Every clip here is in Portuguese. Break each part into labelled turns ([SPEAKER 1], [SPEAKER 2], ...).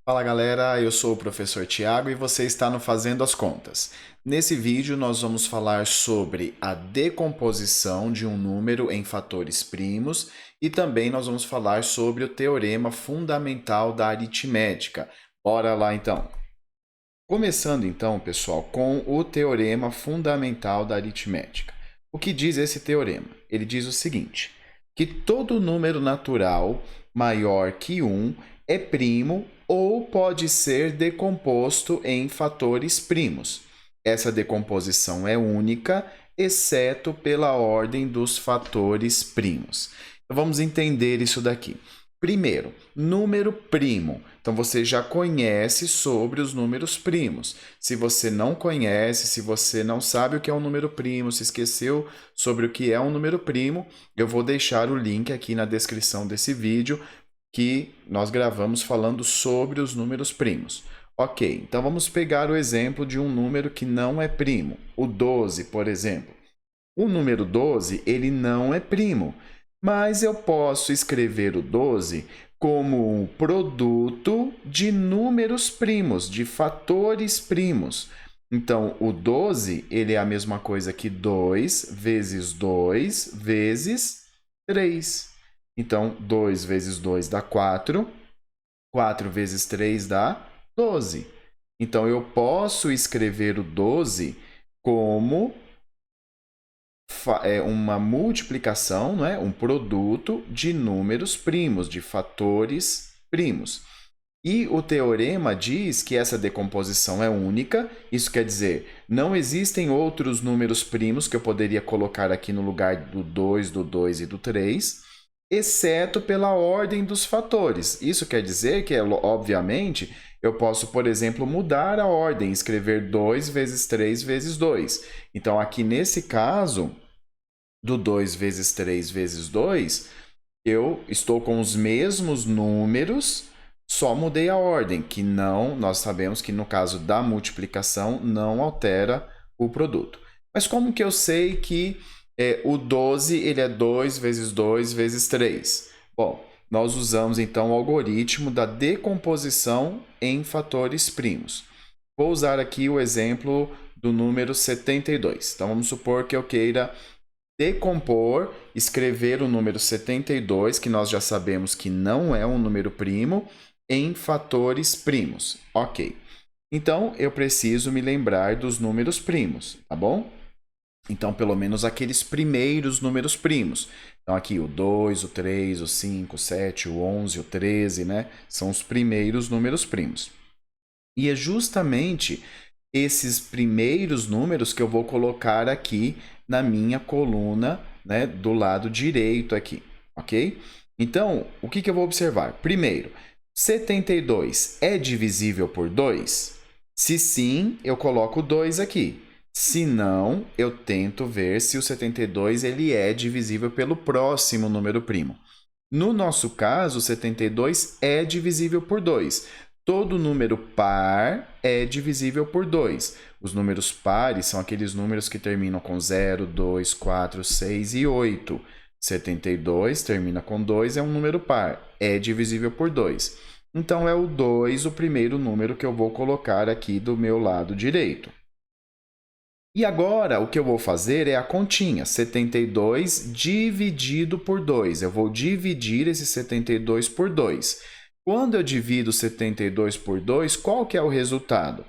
[SPEAKER 1] Fala galera, eu sou o professor Tiago e você está no Fazendo as Contas. Nesse vídeo nós vamos falar sobre a decomposição de um número em fatores primos e também nós vamos falar sobre o teorema fundamental da aritmética. Bora lá então! Começando então, pessoal, com o teorema fundamental da aritmética. O que diz esse teorema? Ele diz o seguinte, que todo número natural maior que 1 é primo ou pode ser decomposto em fatores primos. Essa decomposição é única, exceto pela ordem dos fatores primos. Então, vamos entender isso daqui. Primeiro, número primo. Então, você já conhece sobre os números primos. Se você não conhece, se você não sabe o que é um número primo, se esqueceu sobre o que é um número primo, eu vou deixar o link aqui na descrição desse vídeo que nós gravamos falando sobre os números primos. Ok, então vamos pegar o exemplo de um número que não é primo, o 12, por exemplo. O número 12, ele não é primo, mas eu posso escrever o 12 como um produto de números primos, de fatores primos. Então, o 12, ele é a mesma coisa que 2 vezes 2 vezes 3. Então, 2 vezes 2 dá 4, 4 vezes 3 dá 12. Então, eu posso escrever o 12 como uma multiplicação, não é? Um produto de números primos, de fatores primos. E o teorema diz que essa decomposição é única, isso quer dizer, não existem outros números primos que eu poderia colocar aqui no lugar do 2 e do 3, exceto pela ordem dos fatores. Isso quer dizer que, obviamente, eu posso, por exemplo, mudar a ordem, escrever 2 vezes 3 vezes 2. Então, aqui nesse caso, do 2 vezes 3 vezes 2, eu estou com os mesmos números, só mudei a ordem, que não, nós sabemos que no caso da multiplicação não altera o produto. Mas como que eu sei que o 12 ele é 2 vezes 2 vezes 3? Bom, nós usamos então o algoritmo da decomposição em fatores primos. Vou usar aqui o exemplo do número 72. Então vamos supor que eu queira decompor, escrever o número 72, que nós já sabemos que não é um número primo, em fatores primos. Ok. Então, eu preciso me lembrar dos números primos, tá bom? Então, pelo menos aqueles primeiros números primos. Então, aqui o 2, o 3, o 5, o 7, o 11, o 13, né? São os primeiros números primos. E é justamente esses primeiros números que eu vou colocar aqui na minha coluna, né, do lado direito aqui, ok? Então, o que eu vou observar? Primeiro, 72 é divisível por 2? Se sim, eu coloco 2 aqui. Se não, eu tento ver se o 72 ele é divisível pelo próximo número primo. No nosso caso, 72 é divisível por 2. Todo número par é divisível por 2. Os números pares são aqueles números que terminam com 0, 2, 4, 6 e 8. 72 termina com 2, é um número par, é divisível por 2. Então, é o 2 o primeiro número que eu vou colocar aqui do meu lado direito. E agora, o que eu vou fazer é a continha, 72 dividido por 2. Eu vou dividir esse 72 por 2. Quando eu divido 72 por 2, qual que é o resultado?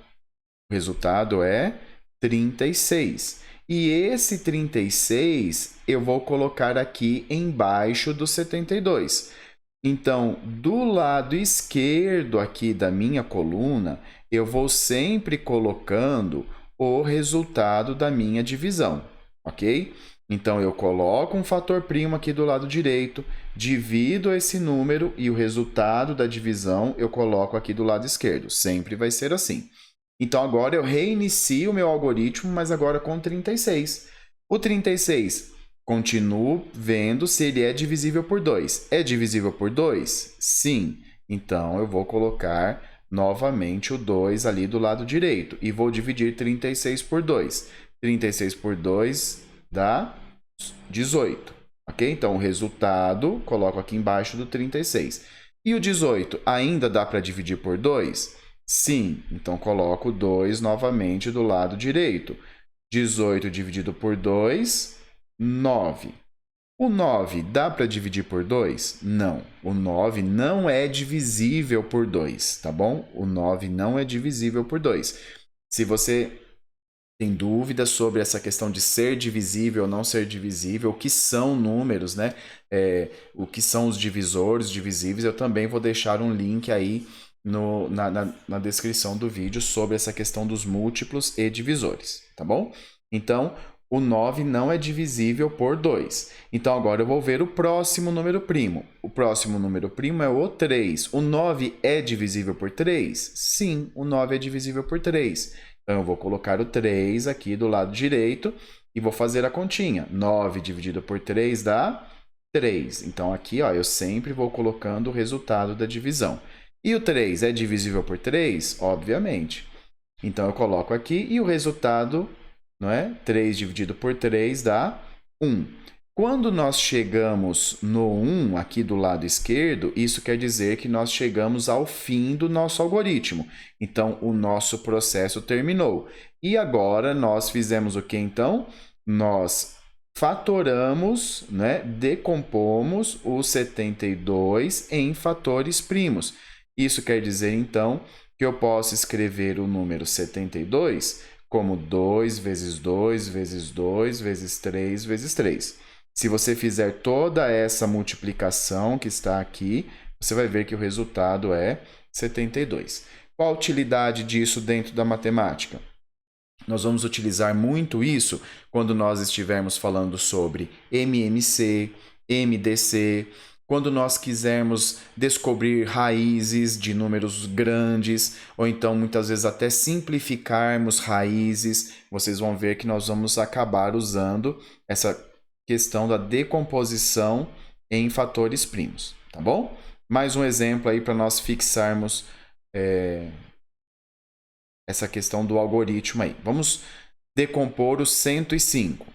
[SPEAKER 1] O resultado é 36. E esse 36 eu vou colocar aqui embaixo do 72. Então, do lado esquerdo aqui da minha coluna, eu vou sempre colocando o resultado da minha divisão, ok? Então, eu coloco um fator primo aqui do lado direito, divido esse número e o resultado da divisão eu coloco aqui do lado esquerdo. Sempre vai ser assim. Então, agora eu reinicio o meu algoritmo, mas agora com 36. O 36, continuo vendo se ele é divisível por 2. É divisível por 2? Sim. Então, eu vou colocar novamente o 2 ali do lado direito e vou dividir 36 por 2. 36 por 2 dá 18, ok? Então, o resultado, coloco aqui embaixo do 36. E o 18, ainda dá para dividir por 2? Sim, então coloco 2 novamente do lado direito. 18 dividido por 2, 9. O 9 dá para dividir por 2? Não. O 9 não é divisível por 2, tá bom? O 9 não é divisível por 2. Se você tem dúvidas sobre essa questão de ser divisível ou não ser divisível, o que são números, né? O que são os divisores, divisíveis, eu também vou deixar um link aí na descrição do vídeo sobre essa questão dos múltiplos e divisores, tá bom? Então, o 9 não é divisível por 2. Então, agora eu vou ver o próximo número primo. O próximo número primo é o 3. O 9 é divisível por 3? Sim, o 9 é divisível por 3. Então, eu vou colocar o 3 aqui do lado direito e vou fazer a continha. 9 dividido por 3 dá 3. Então, aqui ó, eu sempre vou colocando o resultado da divisão. E o 3 é divisível por 3? Obviamente. Então, eu coloco aqui e o resultado, não é? 3 dividido por 3 dá 1. Quando nós chegamos no 1 aqui do lado esquerdo, isso quer dizer que nós chegamos ao fim do nosso algoritmo. Então, o nosso processo terminou. E agora, nós fizemos o que então? Nós fatoramos, né? Decompomos o 72 em fatores primos. Isso quer dizer, então, que eu posso escrever o número 72 como 2 vezes 2 vezes 2 vezes 3 vezes 3. Se você fizer toda essa multiplicação que está aqui, você vai ver que o resultado é 72. Qual a utilidade disso dentro da matemática? Nós vamos utilizar muito isso quando nós estivermos falando sobre MMC, MDC, quando nós quisermos descobrir raízes de números grandes, ou então muitas vezes até simplificarmos raízes, vocês vão ver que nós vamos acabar usando essa questão da decomposição em fatores primos, tá bom? Mais um exemplo aí para nós fixarmos essa questão do algoritmo aí. Vamos decompor o 105.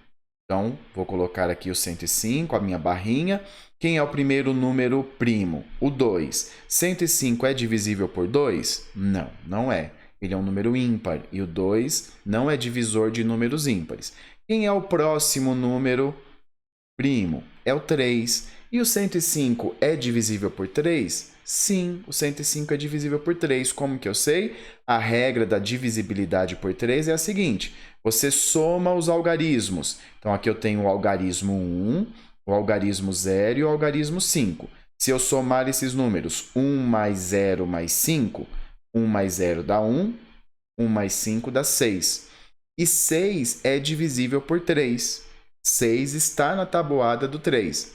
[SPEAKER 1] Então, vou colocar aqui o 105, a minha barrinha. Quem é o primeiro número primo? O 2. 105 é divisível por 2? Não, não é. Ele é um número ímpar e o 2 não é divisor de números ímpares. Quem é o próximo número primo? É o 3. E o 105 é divisível por 3? Sim, o 105 é divisível por 3. Como que eu sei? A regra da divisibilidade por 3 é a seguinte: você soma os algarismos. Então, aqui eu tenho o algarismo 1, o algarismo 0 e o algarismo 5. Se eu somar esses números, 1 mais 0 mais 5, 1 mais 0 dá 1, 1 mais 5 dá 6. E 6 é divisível por 3. 6 está na tabuada do 3.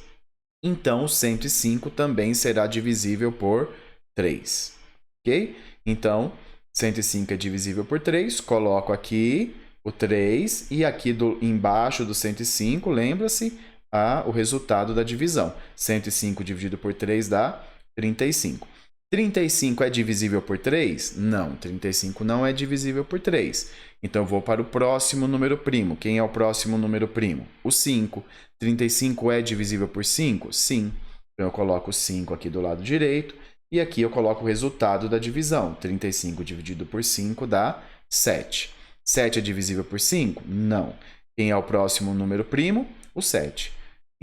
[SPEAKER 1] Então, o 105 também será divisível por 3. Ok? Então, 105 é divisível por 3. Coloco aqui o 3 e aqui embaixo do 105, lembra-se, o resultado da divisão. 105 dividido por 3 dá 35. 35 é divisível por 3? Não, 35 não é divisível por 3. Então, eu vou para o próximo número primo. Quem é o próximo número primo? O 5. 35 é divisível por 5? Sim. Então, eu coloco o 5 aqui do lado direito e aqui eu coloco o resultado da divisão. 35 dividido por 5 dá 7. 7 é divisível por 5? Não. Quem é o próximo número primo? O 7.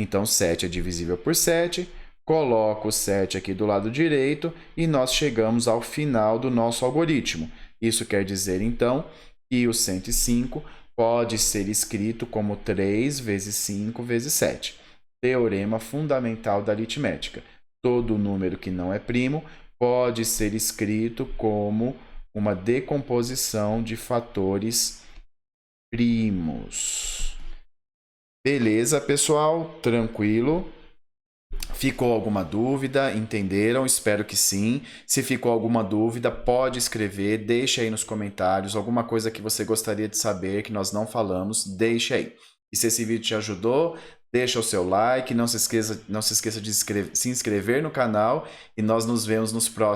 [SPEAKER 1] Então, 7 é divisível por 7. Coloco o 7 aqui do lado direito e nós chegamos ao final do nosso algoritmo. Isso quer dizer, então, que o 105 pode ser escrito como 3 vezes 5 vezes 7. Teorema fundamental da aritmética. Todo número que não é primo pode ser escrito como uma decomposição de fatores primos. Beleza, pessoal? Tranquilo? Ficou alguma dúvida? Entenderam? Espero que sim. Se ficou alguma dúvida, pode escrever, deixa aí nos comentários. Alguma coisa que você gostaria de saber que nós não falamos, deixa aí. E se esse vídeo te ajudou, deixa o seu like, não se esqueça de se inscrever no canal e nós nos vemos nos próximos